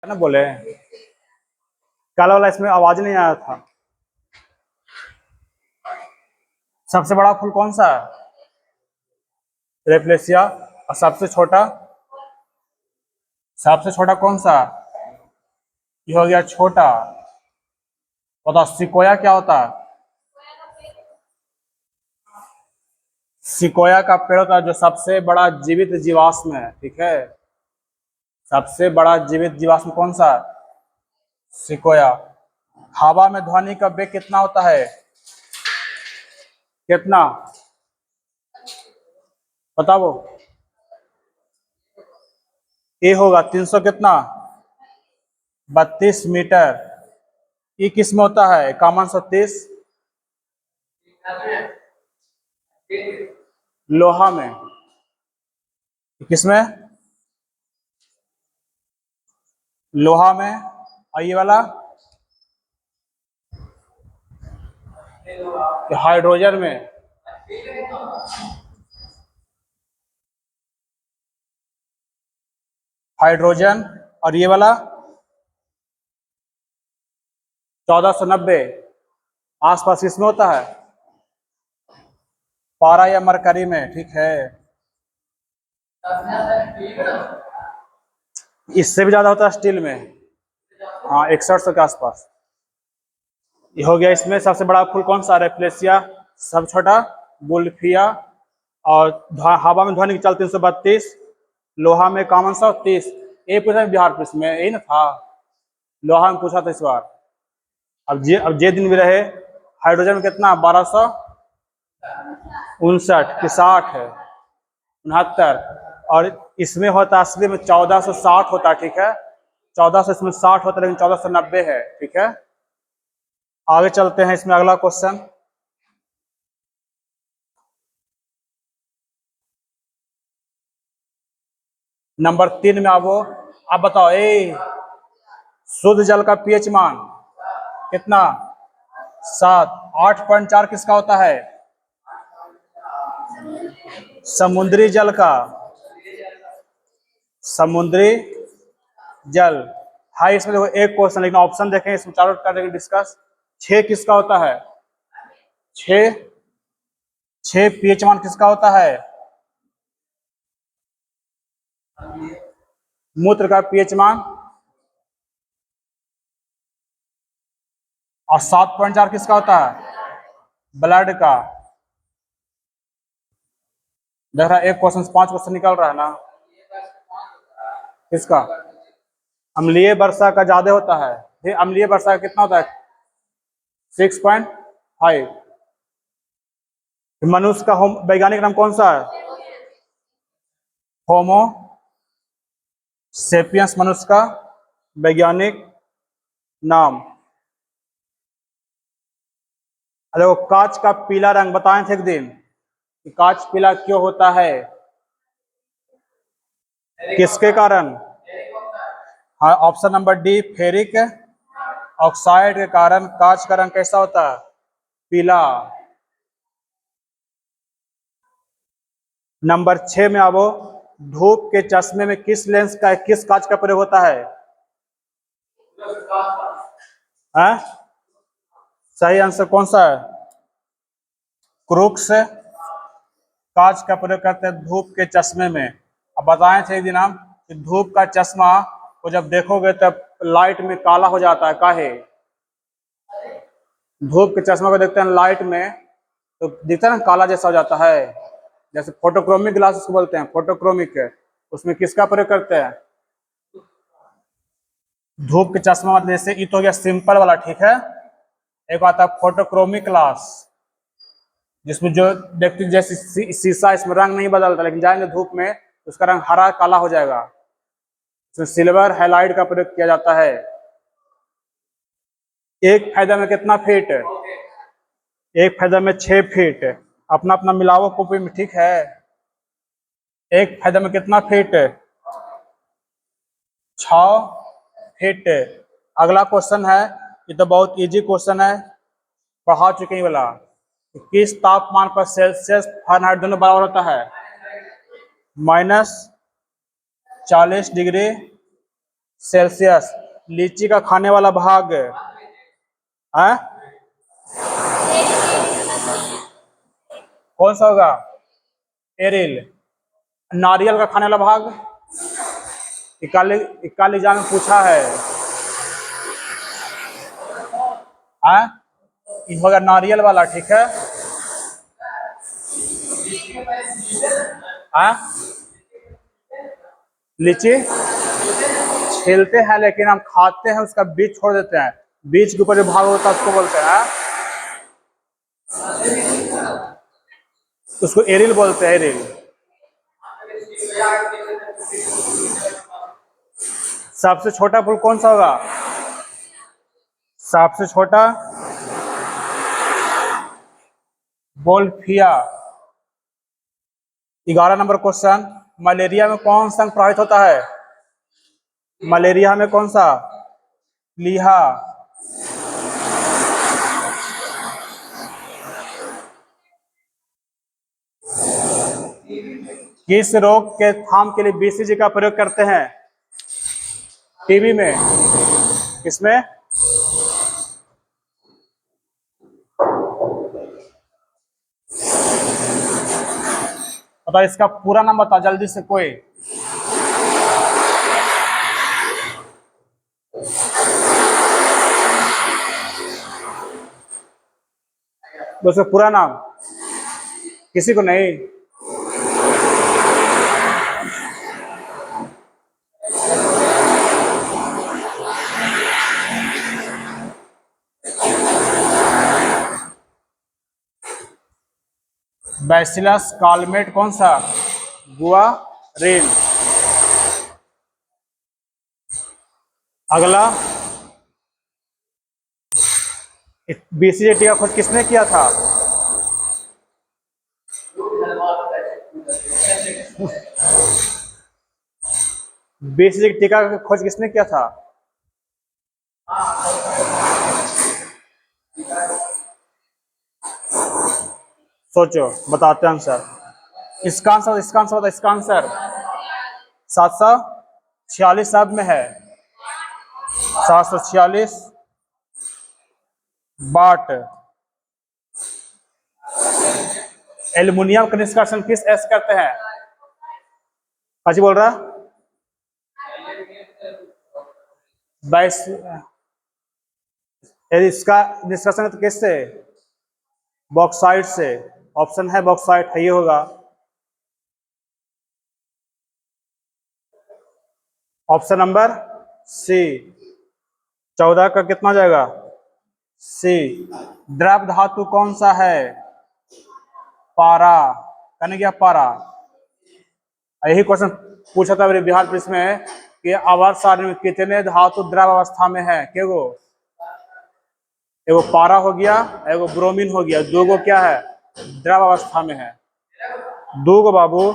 है ना बोले। काला वाला इसमें आवाज नहीं आया था। सबसे बड़ा फूल कौन सा है? रेफ्लेसिया। और सबसे छोटा कौन सा? ये हो गया छोटा। बताओ सिकोया क्या होता है? सिकोया का पेड़ होता है जो सबसे बड़ा जीवित जीवाश्म है, ठीक है। सबसे बड़ा जीवित जीवाश्म कौन सा है? सिकोया। हवा में ध्वनि का वेग कितना होता है? कितना? बताओ। ए होगा 300 कितना? 32 मीटर। ई किस में होता है? कॉमन 36। लोहा में। किसमें? लोहा में। और ये वाला हाइड्रोजन में। हाइड्रोजन। और ये वाला 1490 आसपास किसमें होता है? पारा या मरकरी में, ठीक है। इससे भी ज्यादा होता है स्टील में। हाँ 6100 के आसपास। ये हो गया। इसमें सबसे बड़ा फूल कौन सा? रेफ्लेसिया। सब छोटा बुल्फिया। और हवा में ध्वनि की चाल 332। लोहा में कॉमन 130। ये पूछा बिहार पुलिस में, यही ना था। लोहा में पूछा था इस बार। अब जे दिन भी रहे। हाइड्रोजन में कितना? 1259 कि 60 है? 69। और इसमें होता असली में 1460 होता है, ठीक है। 1400 इसमें 60 होता है, लेकिन 1490 है, ठीक है। आगे चलते हैं। इसमें अगला क्वेश्चन नंबर 3 में आवो। आप बताओ शुद्ध जल का पीएच मान कितना? 7। 8.4 किसका होता है? समुद्री जल का। समुद्री जल। हाई। इसमें देखो एक क्वेश्चन, लेकिन ऑप्शन देखें इसमें चारों कर देंगे डिस्कस। 6 किसका होता है? 6। 6 पीएच मान किसका होता है? मूत्र का पीएच मान। और 7.4 किसका होता है? ब्लड का। देख रहा एक क्वेश्चन से 5 क्वेश्चन निकल रहा है ना। किसका? अम्लीय वर्षा का ज्यादा होता है। ये अम्लीय वर्षा का कितना होता है? 6.5। मनुष्य का वैज्ञानिक नाम कौन सा है? होमो सेपियंस मनुष्य का वैज्ञानिक नाम। अरे वो कांच का पीला रंग बताए थे एक दिन कि कांच पीला क्यों होता है? किसके कारण? हाँ option number D ferric oxide के कारण कांच का रंग कैसा होता है? पीला। नंबर 6 में आवो। धूप के चश्मे में किस कांच का प्रयोग होता है? हाँ? सही आंसर कौन सा है? क्रूक्स कांच का प्रयोग करते हैं धूप के चश्मे में। अब बताए थे एक दिन हम कि धूप का चश्मा को जब देखोगे तब लाइट में काला हो जाता है, काहे? धूप के चश्मा को देखते हैं लाइट में तो दिखता है ना काला जैसा हो जाता है। जैसे फोटोक्रोमिक ग्लासेस को बोलते हैं, फोटोक्रोमिक। उसमें किसका प्रयोग करते हैं? धूप के चश्मा। मतलब जैसे ये तो हो गया सिंपल वाला, ठीक है। एक आता है फोटोक्रोमिक ग्लास, जिसमें जो देखते जैसे शीशा, इसमें रंग नहीं बदलता, लेकिन जाएंगे धूप में तो उसका रंग हरा काला हो जाएगा। इसमें सिल्वर हैलाइड का प्रयोग किया जाता है। एक फायदा में कितना फीट? एक फायदा में 6 फीट। अपना अपना मिलावो कॉपी में, ठीक है। एक फायदा में कितना फीट? 6 फीट। अगला क्वेश्चन है, ये तो बहुत इजी क्वेश्चन है, पढ़ा चुके हैं वाला। किस तापमान पर सेल्सियस फ़ारेनहाइट दोनों बराबर होता है? -40 डिग्री सेल्सियस। लीची का खाने वाला भाग है, कौन सा होगा? एरिल। नारियल का खाने वाला भाग, इक्काली एग्जाम में पूछा है, ये होगा नारियल वाला, ठीक है। लीची छीलते हैं लेकिन हम खाते हैं, उसका बीज छोड़ देते हैं। बीज के ऊपर जो भाग होता है उसको बोलते हैं, उसको एरिल बोलते हैं, एरिल। सबसे छोटा फूल कौन सा होगा? सबसे छोटा बोल्फिया। 11 नंबर क्वेश्चन, मलेरिया में कौन सा अंग प्रभावित होता है? मलेरिया में कौन सा? प्लीहा। किस रोग के थाम के लिए बीसीजी का प्रयोग करते हैं? टीबी में। किसमें? बताओ इसका पूरा नाम बताओ जल्दी से कोई। उसका पूरा नाम किसी को नहीं? बैसिलस कालमेट कौन सा? गुआरिन। अगला, बीसीजी टीका खोज किसने किया था? बीसीजी टीका का खोज किसने किया था? सोचो, बताते हैं आंसर। इसका आंसर, इसका आंसर बताओ, इसका आंसर 746 शब्द में है। 746 बाट। एल्युमिनियम का निष्कर्षण किस एस करते हैं? काची बोल रहा? बैस, इसका निष्कर्षण तो किससे? बॉक्साइट से। ऑप्शन है बॉक्साइट है, ये होगा ऑप्शन नंबर सी। 14 का कितना जाएगा? सी। द्रव धातु कौन सा है? पारा। कहने क्या पारा? यही क्वेश्चन पूछा था मेरे बिहार पुलिस में कि आवर्त सारणी में कितने धातु द्रव अवस्था में है? केगो? एगो पारा हो गया, एगो ब्रोमीन हो गया, दो गो क्या है? द्रव अवस्था में है। दो गो बाबू।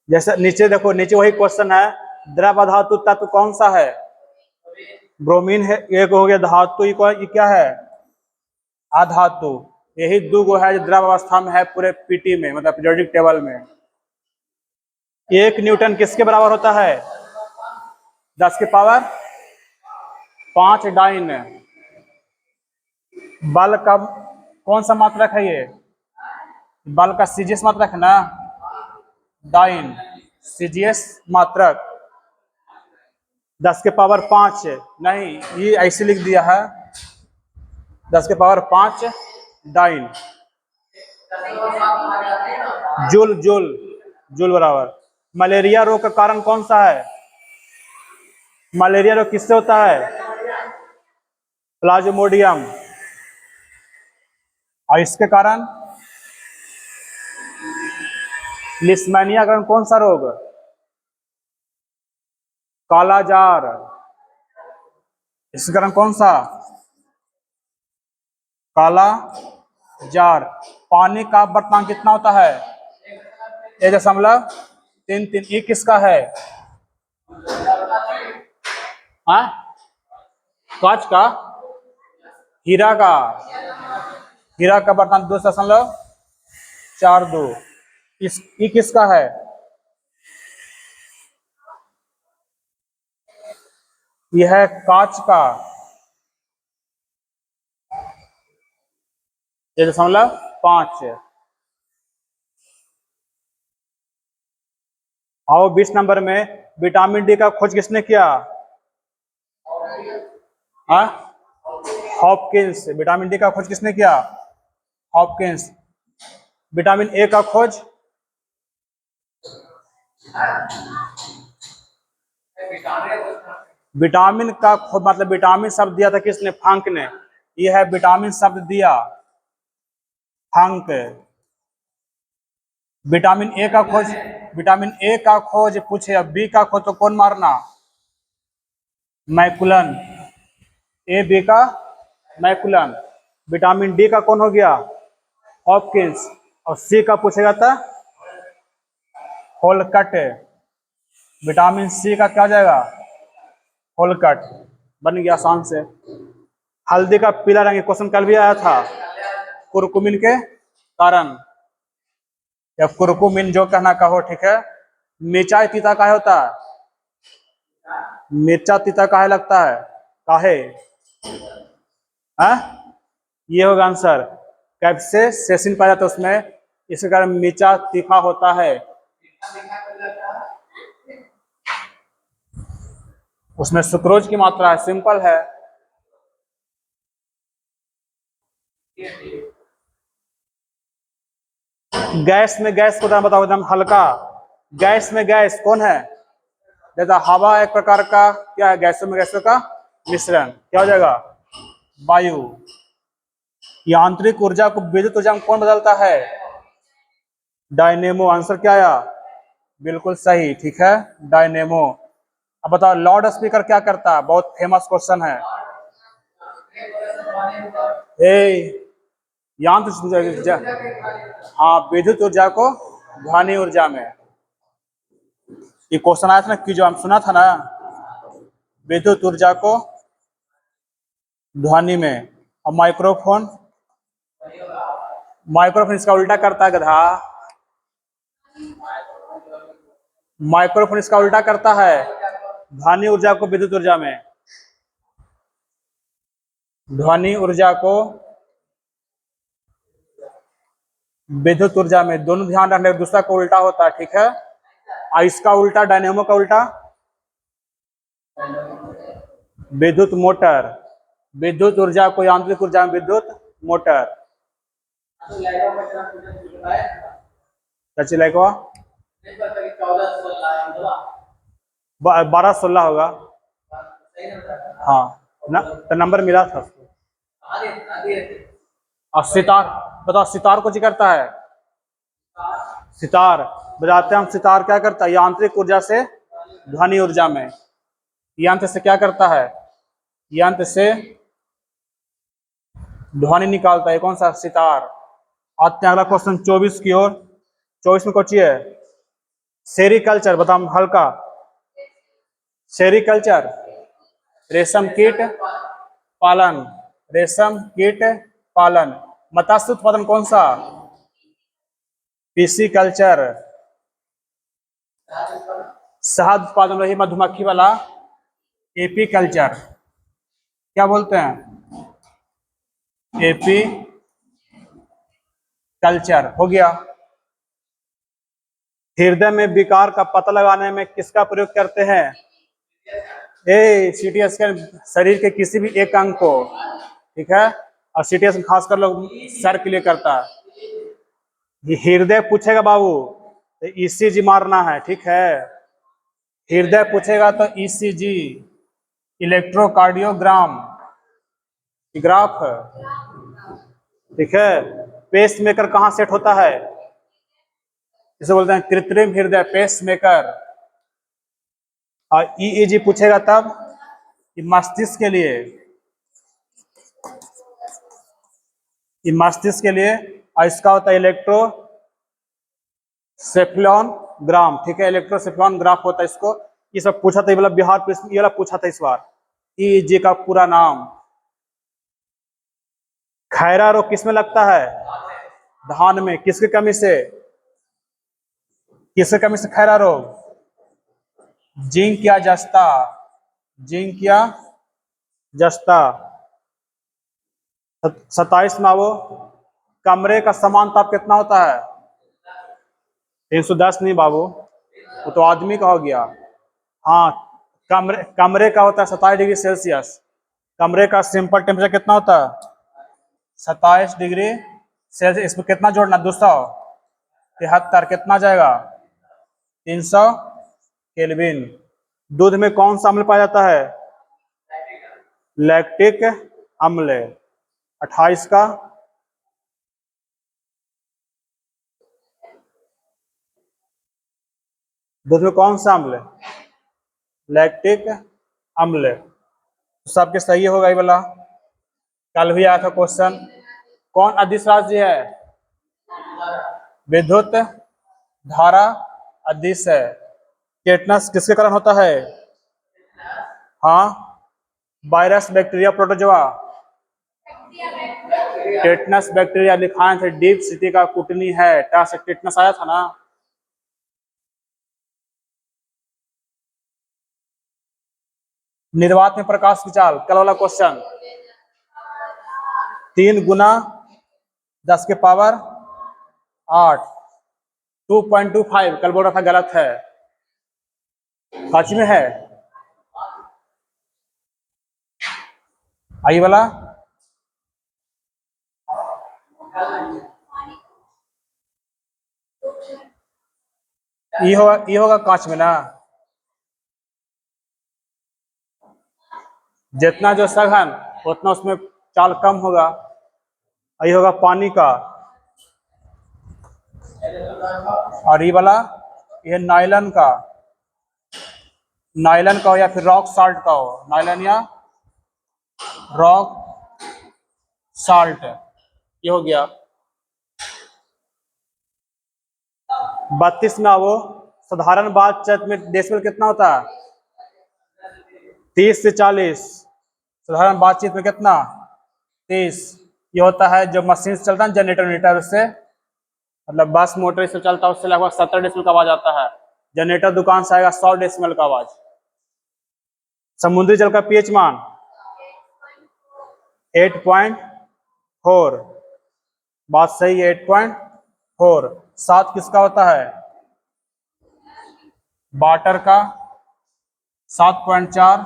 जैसे नीचे देखो, नीचे वही क्वेश्चन है, द्रव धातु तत्व कौन सा है? ब्रोमीन है। एक हो गया धातु, ये क्या है? अधातु। यही दो गो है जो द्रव अवस्था में है पूरे पीटी में, मतलब पीरियोडिक टेबल में। 1 न्यूटन किसके बराबर होता है? 10 की पावर 5 डाइन। बल का कौन सा मात्रक है ये? बल का सीजीएस मात्रक है ना, डाइन। सीजीएस मात्रक 10 के पावर 5 नहीं, ये ऐसे लिख दिया है 10 के power 5 dyne. Joule, joule, joule बराबर। मलेरिया रोग का कारण कौन सा है? मलेरिया रोग किससे होता है? प्लाज्मोडियम। और इसके कारण लिस्मेनिया का कौन सा रोग? कालाजार। इसके कारण कौन सा? काला जार। पानी का बर्तान कितना होता है? 1.33। ये किसका है? हाँ, कांच का? हीरा का? हीरा का बर्तन 2.42। ये किसका है? यह है कांच का 1.5। आओ 20 नंबर में, विटामिन डी का खोज किसने किया? हाँ, हॉपकिंस। विटामिन डी का खोज किसने किया? हॉपकिंस। विटामिन ए का खोज? विटामिन का खोज मतलब विटामिन शब्द दिया था किसने? फंक ने। यह है विटामिन शब्द दिया फंक। विटामिन ए का खोज, विटामिन ए का खोज पूछे, अब बी का खोज तो कौन मारना? मैकुलन। ए बी का मैकुलन। विटामिन डी का कौन हो गया? हॉपकिंस। और सी का पूछेगा था होलकट। विटामिन सी का क्या हो जाएगा? होलकट। बन गया आसान से। हल्दी का पीला रंग, क्वेश्चन कल भी आया था, कुरकुमिन के कारण, या कुरकुमिन जो कहना कहो, ठीक है। मिर्चा तीता काहे होता है? मिर्चा तीता काहे लगता है? काहे? ये होगा आंसर। कैप्से सेसिन पाया जाता है उसमें, इसके कारण मिर्चा तीखा होता है। उसमें सुक्रोज की मात्रा है, सिंपल है। गैस में गैस को बताओ, एकदम हल्का। गैस में गैस कौन है? जैसा हवा एक प्रकार का क्या है, गैसों में गैसों का मिश्रण, क्या हो जाएगा? वायु। यांत्रिक ऊर्जा को विद्युत ऊर्जा में कौन बदलता है? डायनेमो। आंसर क्या आया? बिल्कुल सही, ठीक है, डायनेमो। अब बताओ लाउड स्पीकर क्या करता है? बहुत फेमस क्वेश्चन है। ए यंत्र, हाँ, विद्युत ऊर्जा को ध्वनि ऊर्जा में। ये क्वेश्चन आया था ना कि जो हम सुना था ना, विद्युत ऊर्जा को ध्वनि में। और माइक्रोफोन, माइक्रोफोन इसका उल्टा करता है गधा। माइक्रोफोन इसका उल्टा करता है, ध्वनि ऊर्जा को विद्युत ऊर्जा में। ध्वनि ऊर्जा को विद्युत ऊर्जा में, दोनों ध्यान रखने, दूसरा को उल्टा होता है, ठीक है। और इसका उल्टा, डायनेमो का उल्टा विद्युत मोटर। विद्युत ऊर्जा को यांत्रिक ऊर्जा में विद्युत मोटर। सची लाइक 12-16 होगा। हाँ ना, तो नंबर मिला था उसको। और सितार, बताओ सितार को जी करता है? सितार बजाते हैं हम, सितार क्या करता है? यांत्रिक ऊर्जा से ध्वनि ऊर्जा में। यंत्र से क्या करता है? यंत्र से ध्वनि निकालता है। कौन सा? सितार। आते हैं अगला क्वेश्चन 24 की ओर। 24 में कौन है? सेरिकल्चर, बताओ हल्का। सेरिकल्चर रेशम कीट पालन। रेशम कीट पालन। मत्स्य उत्पादन कौन सा? पिसिकल्चर। शहद उत्पादन रही मधुमक्खी वाला, एपीकल्चर। क्या बोलते हैं? AP culture. हो गया। हृदय में विकार का पता लगाने में किसका प्रयोग करते हैं? सीटी स्कैन शरीर के किसी भी एक अंग को, ठीक है। और सीटी स्कैन खासकर लोग सर के लिए करता है। ये हृदय पूछेगा बाबू तो ईसीजी मारना है, ठीक है। हृदय पूछेगा तो ईसीजी, इलेक्ट्रोकार्डियोग्राम, ग्राफ, ठीक है। पेस मेकर कहाँ सेट होता है? इसे बोलते हैं कृत्रिम हृदय, पेस मेकर। और ईईजी पूछेगा तब कि मस्तिष्क के लिए, ये मस्तिष्क के लिए। और इसका होता है इलेक्ट्रोसेफ्लॉनग्राम, ठीक है। इलेक्ट्रोसेफ्लॉनग्राफ होता है इसको। ये सब पूछा था, ये वाला बिहार पे, ये वाला पूछा था इस बार। ईईजी का पूरा नाम। खैरा रोग किसमें लगता है? धान में। किसकी कमी से? किसकी कमी से खैरा रोग? जिंक या जस्ता, जिंक या जस्ता। 27 में वो कमरे का समान ताप कितना होता है? 310 नहीं बाबू, वो तो आदमी का हो गया। हाँ, कमरे कमरे का होता है 27 डिग्री सेल्सियस। कमरे का सिंपल टेम्परेचर कितना होता है? 27 डिग्री सेल्सियस। इसमें कितना जोड़ना? 273। कितना जाएगा? 300 केल्विन। दूध में कौन सा अम्ल पाया जाता है? लैक्टिक अम्ल। 28 का दूध में कौन सा अम्ल? लैक्टिक अम्ल। सबके सही होगा ये वाला। कल भी आया था क्वेश्चन। कौन अदिश राज्य है? विद्युत धारा अदिश है। टेटनस किसके कारण होता है? हाँ, virus, bacteria, protozoa. Tetanus bacteria लिखाए थे, डीप सिटी का कुटनी है। टेटनस आया था ना। निर्वात में प्रकाश की चाल, कल वाला क्वेश्चन। 3 × 10⁸ 2.25। कल बोल रहा था गलत है, सच में है। आई वाला ये होगा कांच में ना। जितना जो सघन उतना उसमें चाल कम होगा। ये होगा पानी का। और ये वाला ये नायलन का। नायलन का हो या फिर रॉक साल्ट का हो। नायलन या रॉक साल्ट, ये हो गया। 32 में वो साधारण बातचीत में डेसिबल कितना होता है? 30 से 40। साधारण बातचीत में कितना? 30। ये होता है जो मशीन से चलता है जनरेटर वेनेटर, उससे मतलब बस मोटर से चलता है, उससे लगभग 70 डेसिबल का आवाज आता है। जनरेटर दुकान से आएगा 100 डेसिबल का आवाज। समुद्री जल का पीएच मान 8.4। बात सही है, 8.4। 7 किसका होता है? वाटर का 7.4।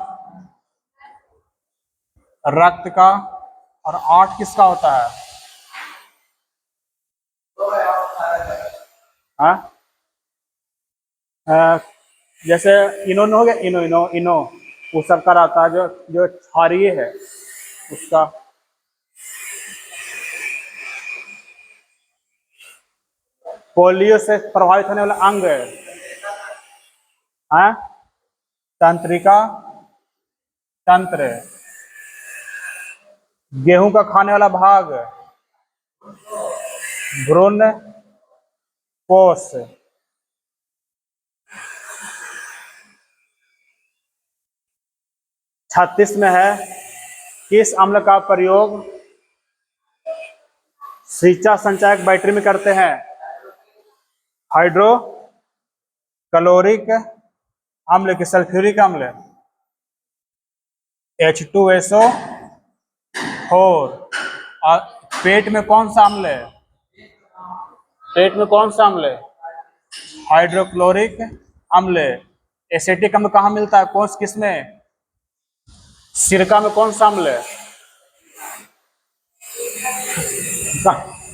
रक्त का। और 8 किसका होता है? हाँ, जैसे इनो हो गया, इनो इनो इनो वो सब का रहता है, जो जो क्षारीय है उसका। पोलियो से प्रभावित होने वाला अंग है तंत्रिका तंत्र। गेहूं का खाने वाला भाग भ्रूण कोष। 36 में है किस अम्ल का प्रयोग सिंचा संचायक बैटरी में करते हैं? हाइड्रोक्लोरिक अम्ल की सल्फ्यूरिक अम्ल। H2SO4। और पेट में कौन सा अम्ल है? पेट में कौन सा अम्ल है? हाइड्रोक्लोरिक अम्ल। एसिटिक अम्ल कहाँ मिलता है? कौन किस में? सिरका में कौन सा अम्ल है?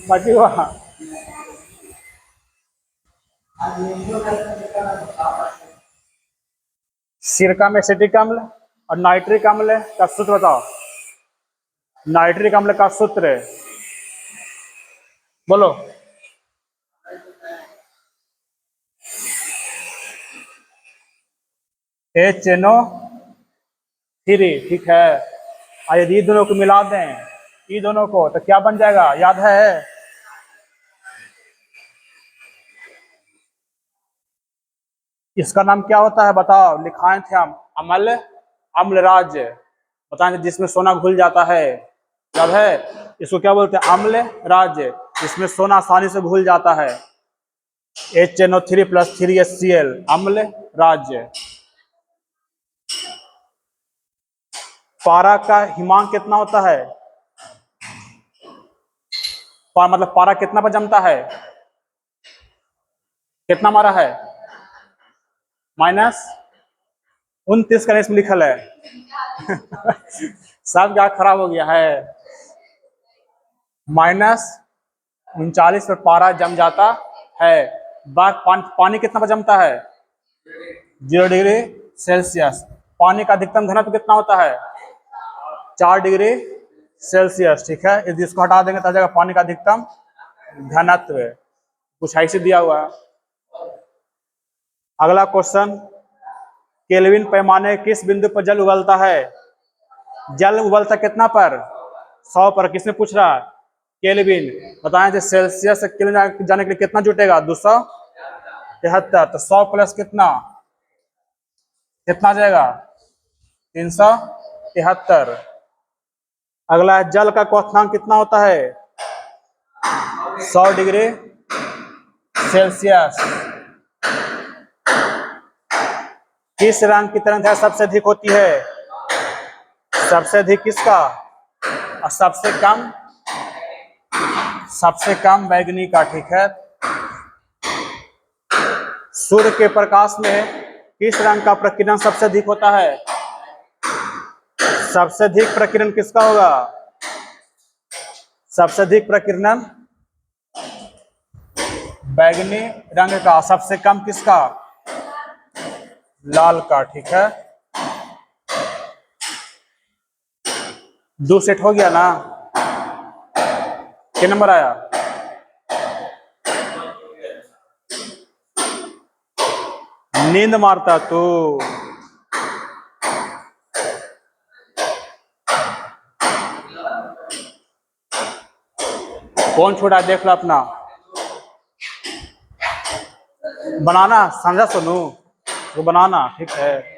बाकी हुआ सिरका में एसिटिक अम्ल। और नाइट्रिक अम्ल का सूत्र बताओ। नाइट्रिक अम्ल का सूत्र बोलो। HNO3। ठीक है। यदि ये दोनों को मिला दें, ये दोनों को, तो क्या बन जाएगा? याद है? इसका नाम क्या होता है बताओ? लिखाए थे हम, अम्ल अम्लराज। बताएंगे जिसमें सोना घुल जाता है, याद है? इसको क्या बोलते हैं? अम्ल राज्य, इसमें सोना आसानी से घुल जाता है। HNO3 + 3HCl, अम्ल राज्य। पारा का हिमांक कितना होता है? मतलब पारा कितना पर जमता है? कितना मारा है? -29 का इसमें लिखल है। सब क्या खराब हो गया है। -39 पर पारा जम जाता है। बात पानी कितना पर जमता है? 0 डिग्री सेल्सियस। पानी का अधिकतम घनत्व कितना होता है? 4 डिग्री सेल्सियस। ठीक है, यदि इसको हटा देंगे तो आ जाएगा पानी का अधिकतम घनत्व। कुछ ऐसे दिया हुआ है। अगला क्वेश्चन, केल्विन पैमाने किस बिंदु पर जल उबलता है? जल उबलता कितना पर? 100 पर। किसने पूछ रहा है? केल्विन। बताएं जो सेल्सियस से केल्विन जाने के लिए कितना जुटेगा? 273। तो 100 प्लस कितना कितना जाएगा? 373। अगला है, जल का क्वथनांक कितना होता है? 100 डिग्री सेल्सियस। किस रंग की तरंगदैर्घ्य सबसे अधिक होती है? सबसे अधिक किसका? और सबसे कम बैगनी का। ठीक है। सूर्य के प्रकाश में किस रंग का प्रकीर्णन सबसे अधिक होता है? सबसे अधिक प्रकीर्णन किसका होगा? सबसे अधिक प्रकीर्णन बैगनी रंग का। सबसे कम किसका? लाल का। ठीक है, 2 सेट हो गया ना? क्या नंबर आया? नींद मारता तू। कौन छोड़ा? देख लो अपना बनाना। समझा सोनू? तो बनाना। ठीक है।